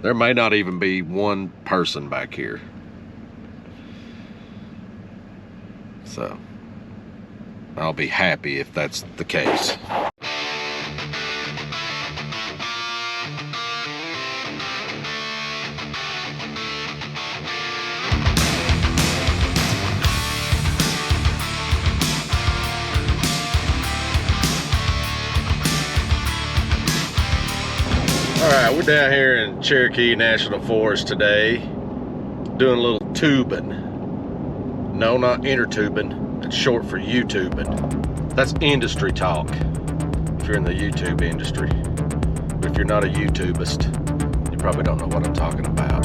There may not even be one person back here. So I'll be happy if that's the case. Alright, we're down here in Cherokee National Forest today, doing a little tubing. No, not inner tubing. It's short for YouTubing. That's industry talk, if you're in the YouTube industry. But if you're not a YouTubist, you probably don't know what I'm talking about.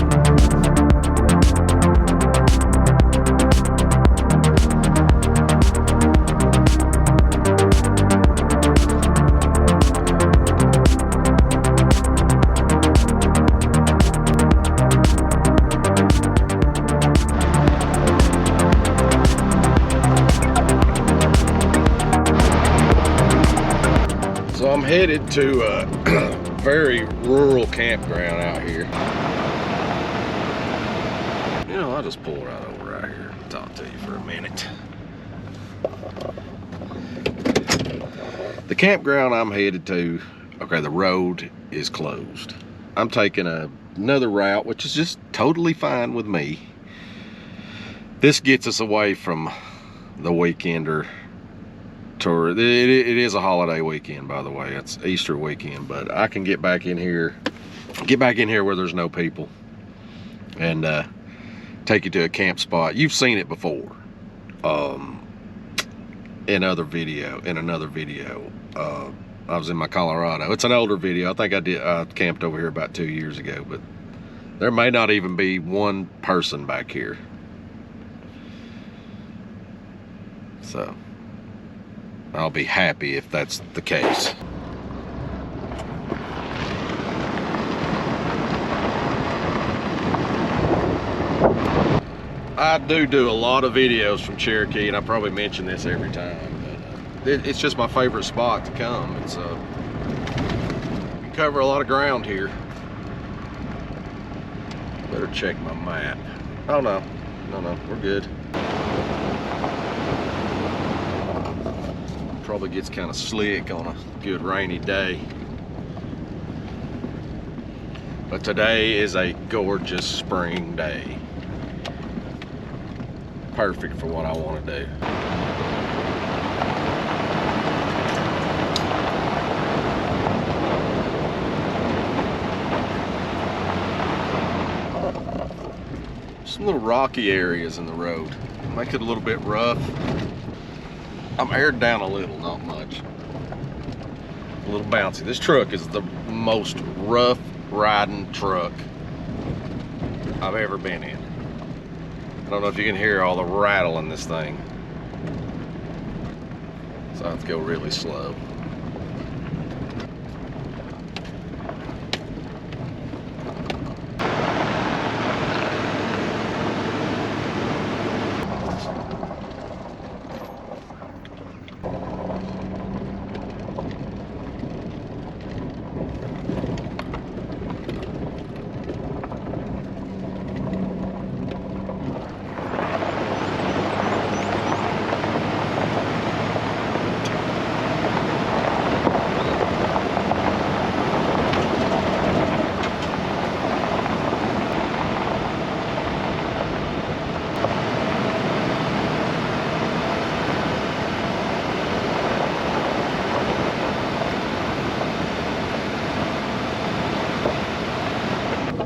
So I'm headed to a very rural campground out here. You know, I'll just pull right over right here and talk to you for a minute. The campground I'm headed to, okay, the road is closed. I'm taking another route, which is just totally fine with me. This gets us away from the weekender tour. It is a holiday weekend, by the way. It's Easter weekend, but I can get back in here where there's no people and take you to a camp spot. You've seen it before in another video. I was in my Colorado. It's an older video. I think I camped over here about 2 years ago, but there may not even be one person back here. So I'll be happy if that's the case. I do a lot of videos from Cherokee, and I probably mention this every time, but it's just my favorite spot to come. It's you cover a lot of ground here. Better check my map. Oh no, we're good. Probably gets kind of slick on a good rainy day. But today is a gorgeous spring day. Perfect for what I want to do. Some little rocky areas in the road. Make it a little bit rough. I'm aired down a little, not much. A little bouncy. This truck is the most rough riding truck I've ever been in. I don't know if you can hear all the rattle in this thing. So I have to go really slow.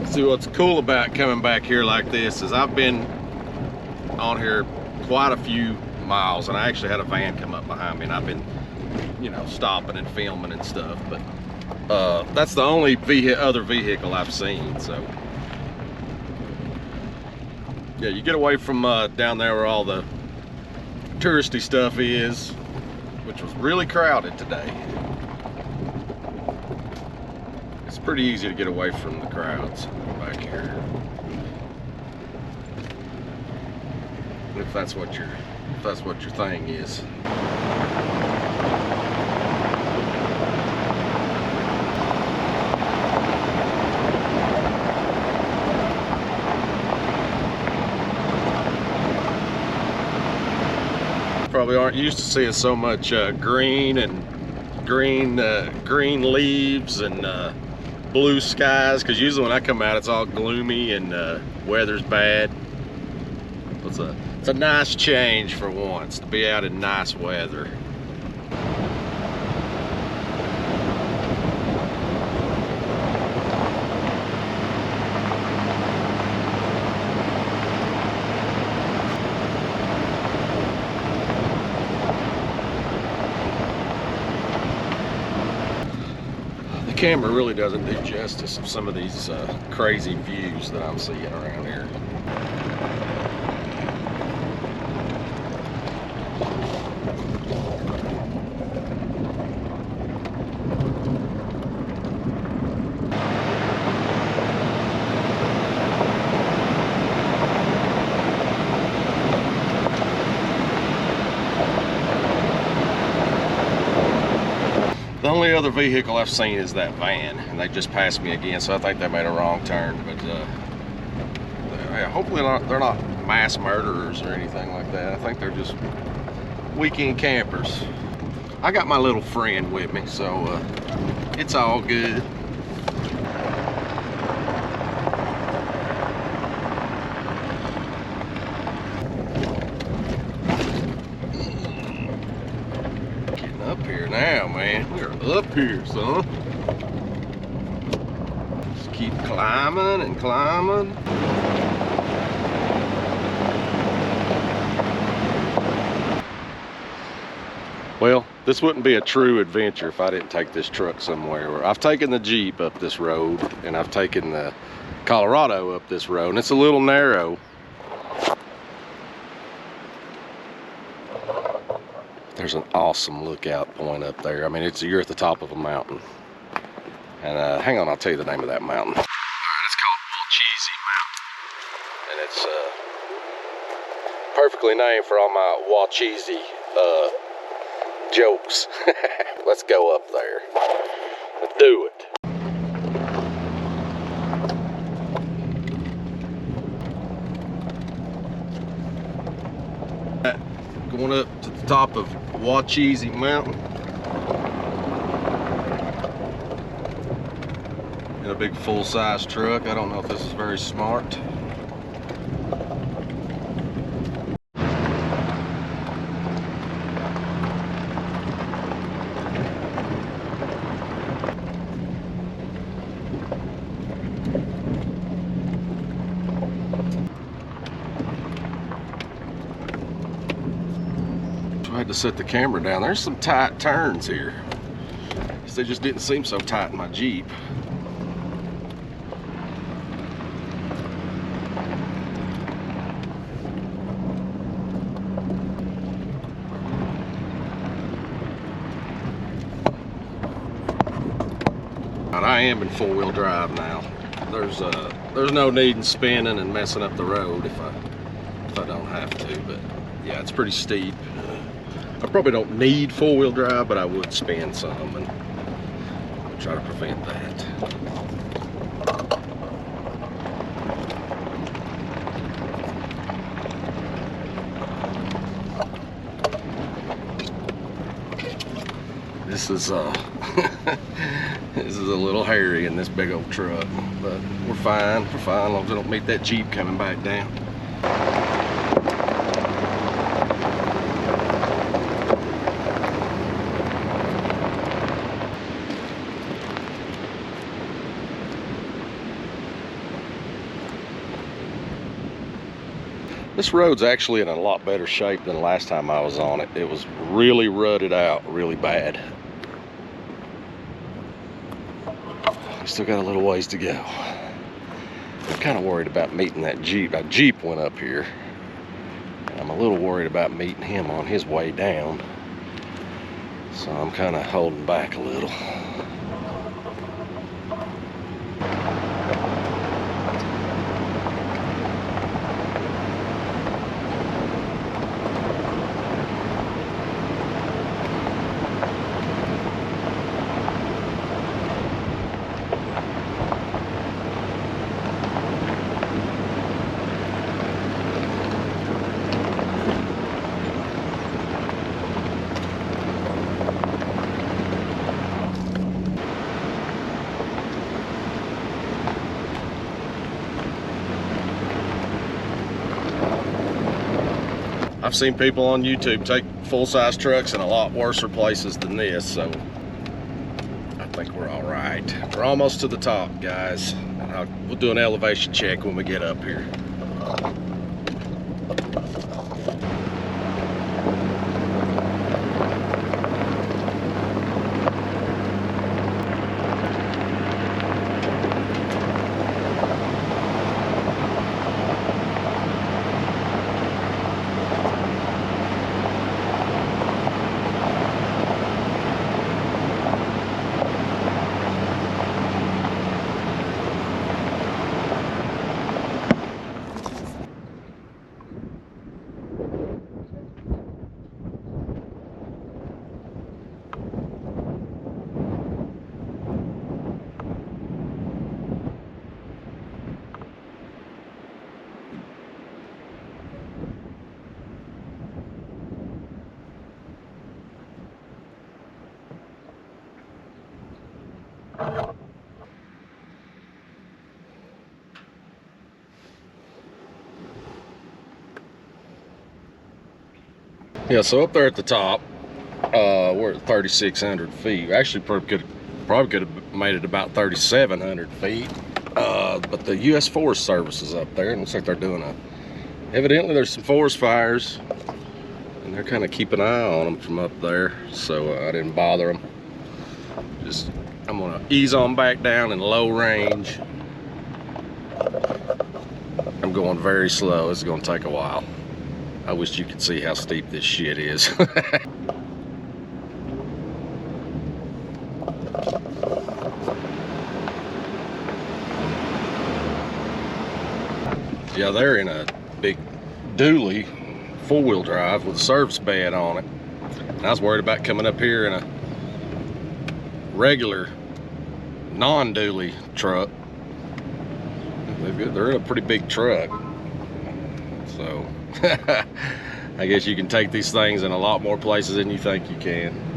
See, what's cool about coming back here like this is I've been on here quite a few miles, and I actually had a van come up behind me, and I've been, you know, stopping and filming and stuff, but that's the only other vehicle I've seen. So yeah, you get away from down there where all the touristy stuff is, which was really crowded today. It's pretty easy to get away from the crowds back here, if that's what your thing is. probably aren't used to seeing so much green and green leaves and blue skies, because usually when I come out it's all gloomy and weather's bad. It's a nice change for once to be out in nice weather. The camera really doesn't do justice of some of these crazy views that I'm seeing around here. The only other vehicle I've seen is that van, and they just passed me again, so I think they made a wrong turn. But hopefully they're not mass murderers or anything like that. I think they're just weekend campers. I got my little friend with me, so it's all good. Up here now, man. We're up here, son. Just keep climbing and climbing. Well, this wouldn't be a true adventure if I didn't take this truck somewhere. I've taken the Jeep up this road, and I've taken the Colorado up this road, and it's a little narrow. There's an awesome lookout point up there. I mean, you're at the top of a mountain. And hang on, I'll tell you the name of that mountain. All right, it's called Walcheesy Mountain. And it's perfectly named for all my Walcheesy jokes. Let's go up there. Let's do it. Going up to the top of Walcheesy Mountain in a big full-size truck. I don't know if this is very smart. I had to set the camera down. There's some tight turns here. They just didn't seem so tight in my Jeep. And I am in four-wheel drive now. There's no need in spinning and messing up the road if I don't have to. But yeah, it's pretty steep. I probably don't need four-wheel drive, but I would spin some and try to prevent that. This is this is a little hairy in this big old truck, but we're fine. We're fine as long as I don't meet that Jeep coming back down. This road's actually in a lot better shape than the last time I was on it. It was really rutted out really bad. We still got a little ways to go. I'm kind of worried about meeting that Jeep. That Jeep went up here. I'm a little worried about meeting him on his way down. So I'm kind of holding back a little. I've seen people on YouTube take full-size trucks in a lot worse places than this, so I think we're all right. We're almost to the top, guys. We'll do an elevation check when we get up here. Yeah, so up there at the top, we're at 3,600 feet. Actually, probably could have made it about 3,700 feet. But the U.S. Forest Service is up there, and it looks like they're doing evidently there's some forest fires, and they're kind of keeping an eye on them from up there, so I didn't bother them. I'm gonna ease on back down in low range. I'm going very slow. It's gonna take a while. I wish you could see how steep this shit is. Yeah, they're in a big dually, four-wheel drive with a service bed on it. And I was worried about coming up here in a regular, non-dually truck. They're in a pretty big truck. So, I guess you can take these things in a lot more places than you think you can.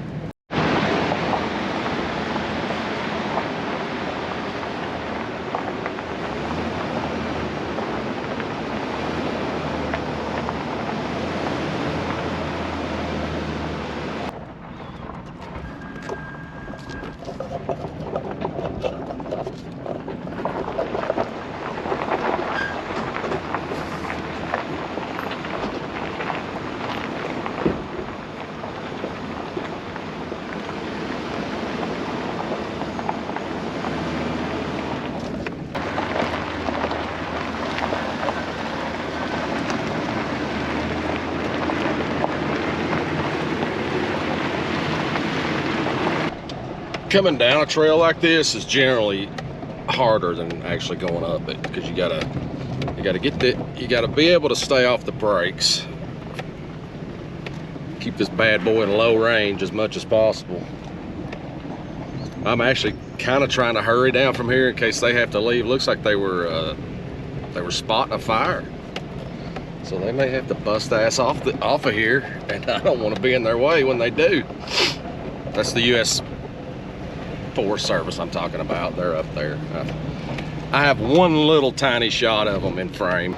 Coming down a trail like this is generally harder than actually going up it, because you gotta be able to stay off the brakes, keep this bad boy in low range as much as possible. I'm actually kind of trying to hurry down from here in case they have to leave. Looks like they were spotting a fire, so they may have to bust ass off of here, and I don't want to be in their way when they do. That's the U.S. Forest Service I'm talking about. They're up there. I have one little tiny shot of them in frame.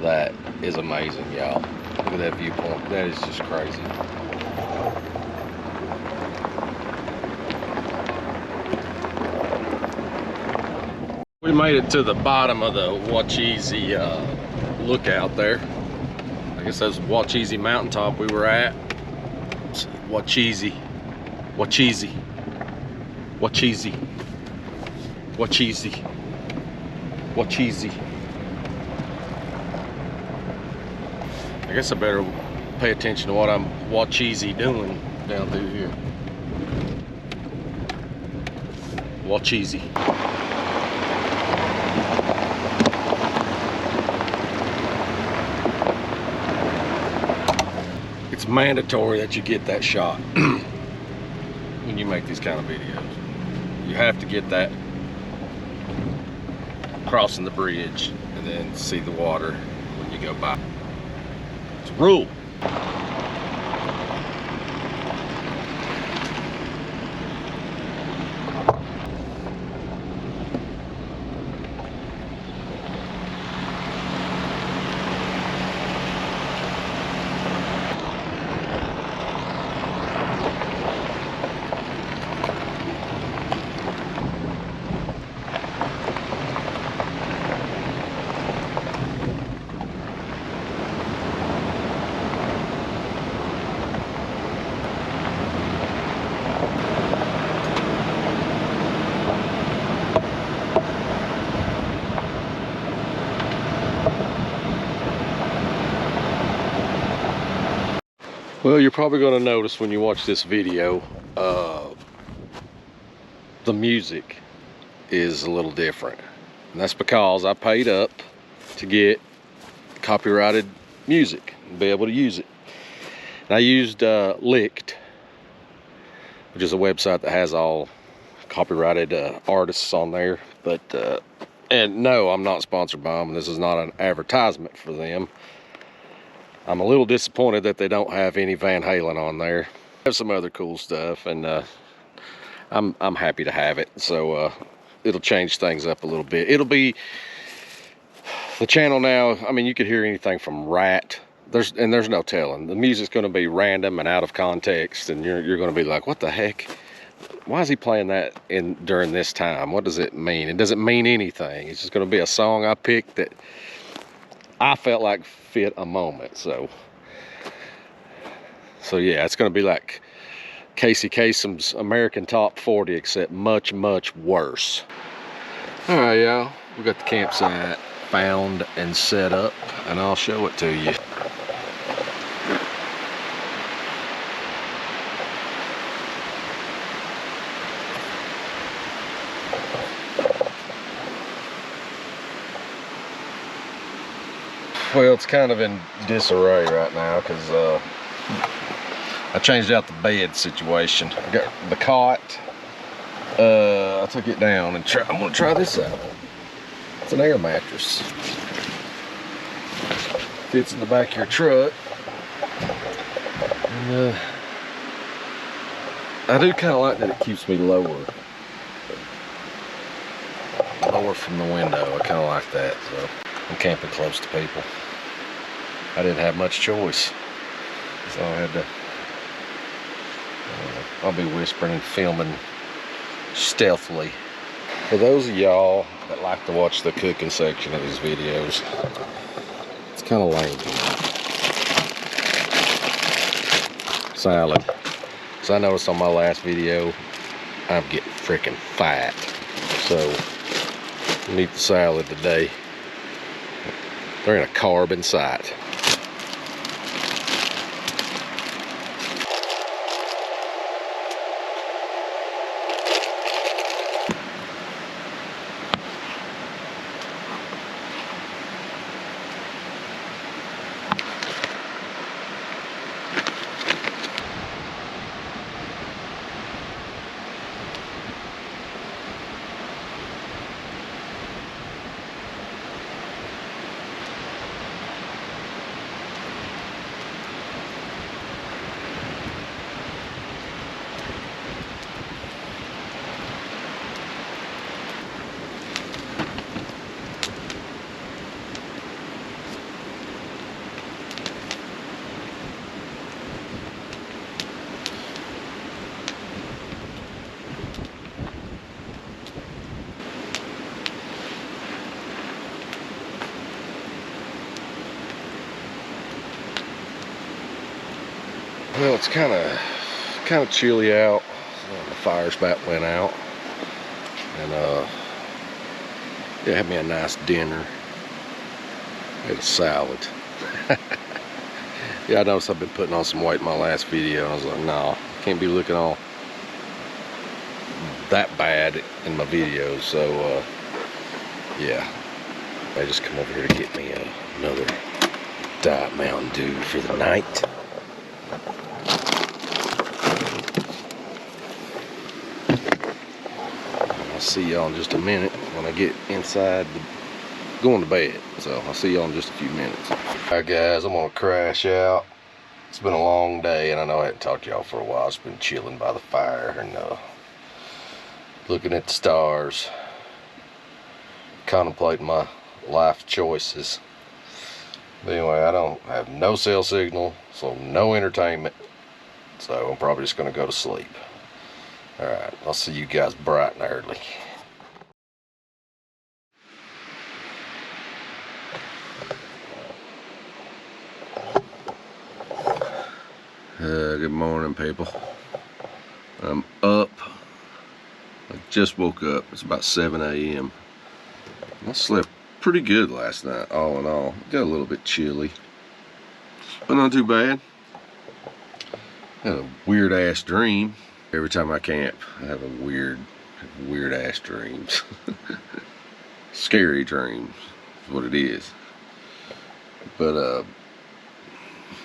That is amazing, y'all. Look at that viewpoint. That is just crazy. We made it to the bottom of the Wacheezy lookout there. I guess that's Wacheezy mountaintop we were at. Wacheezy, Wacheezy, Wacheezy, Wacheezy, Wacheezy. I guess I better pay attention to what I'm Wacheezy doing down through here. Wacheezy. It's mandatory that you get that shot when you make these kind of videos. You have to get that crossing the bridge, and then see the water when you go by. It's a rule. Well, you're probably going to notice when you watch this video, the music is a little different. And that's because I paid up to get copyrighted music and be able to use it. And I used Licked, which is a website that has all copyrighted artists on there. But, and no, I'm not sponsored by them. This is not an advertisement for them. I'm a little disappointed that they don't have any Van Halen on there. They have some other cool stuff, and I'm happy to have it. So it'll change things up a little bit. It'll be the channel now. I mean, you could hear anything from Rat. There's no telling. The music's going to be random and out of context, and you're going to be like, what the heck? Why is he playing that during this time? What does it mean? It doesn't mean anything. It's just going to be a song I picked that I felt like fit a moment. So yeah, it's going to be like Casey Kasem's American Top 40, except much, much worse. All right, y'all, we got the campsite found and set up, and I'll show it to you. Well, it's kind of in disarray right now because I changed out the bed situation. I got the cot. I took it down and I'm gonna try this out. It's an air mattress. Fits in the back of your truck. And I do kind of like that it keeps me lower from the window. I kind of like that. So I'm camping close to people. I didn't have much choice, so I had to. I'll be whispering and filming stealthily. For those of y'all that like to watch the cooking section of these videos, it's kind of lame. Salad. So I noticed on my last video, I'm getting freaking fat. So I need the salad today. There ain't a carb in sight. Well, it's kind of chilly out. The fire's about went out, and yeah, had me a nice dinner. Had a salad. Yeah, I noticed I've been putting on some weight in my last video. I was like, no, can't be looking all that bad in my videos. So yeah, I just come over here to get me another Diet Mountain Dew for the night. I'll see y'all in just a minute when I get inside going to bed. So I'll see y'all in just a few minutes. All right, guys, I'm gonna crash out. It's been a long day, and I know I hadn't talked to y'all for a while. I've just been chilling by the fire and looking at the stars, contemplating my life choices. But anyway, I don't have no cell signal, so no entertainment. So I'm probably just gonna go to sleep. All right, I'll see you guys bright and early. Good morning, people. I'm up. I just woke up. It's about 7 a.m. I slept pretty good last night, all in all. Got a little bit chilly, but not too bad. Had a weird ass dream. Every time I camp, I have a weird ass dreams. Scary dreams is what it is. But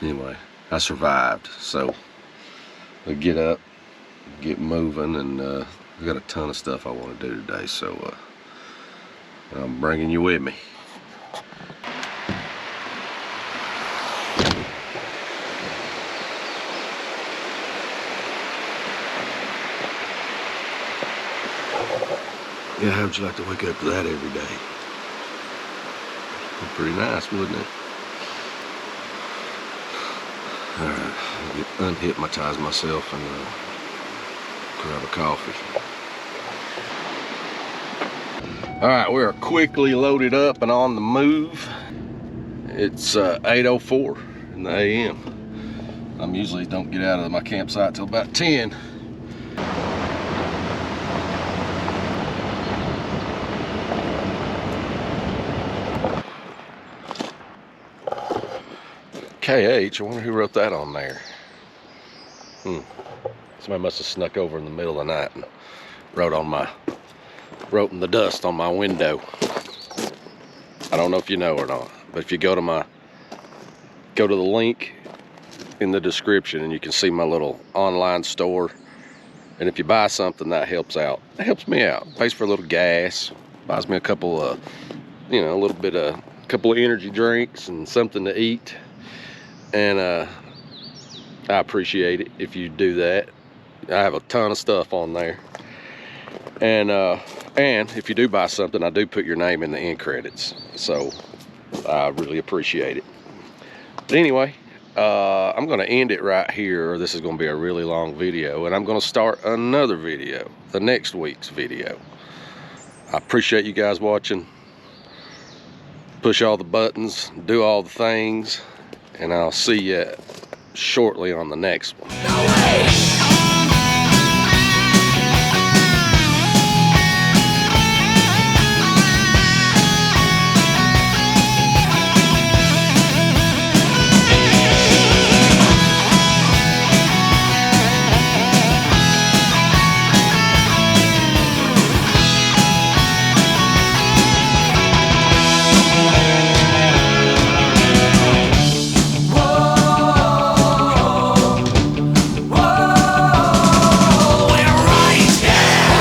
anyway, I survived, so I get up, get moving, and I got a ton of stuff I want to do today, so I'm bringing you with me. Yeah, how would you like to wake up to that every day? Pretty nice, wouldn't it? Alright, I'll unhypnotize myself and grab a coffee. Alright, we are quickly loaded up and on the move. It's 8:04 in the a.m. I usually don't get out of my campsite till about 10. KH, I wonder who wrote that on there. Somebody must have snuck over in the middle of the night and wrote in the dust on my window. I don't know if you know or not, but if you go to the link in the description and you can see my little online store, and if you buy something, that helps out. It helps me out. Pays for a little gas, buys me a couple of, a couple of energy drinks and something to eat. And I appreciate it if you do that. I have a ton of stuff on there. And if you do buy something, I do put your name in the end credits. So I really appreciate it. But anyway, I'm gonna end it right here, or this is gonna be a really long video, and I'm gonna start another video, the next week's video. I appreciate you guys watching. Push all the buttons, do all the things, and I'll see you shortly on the next one.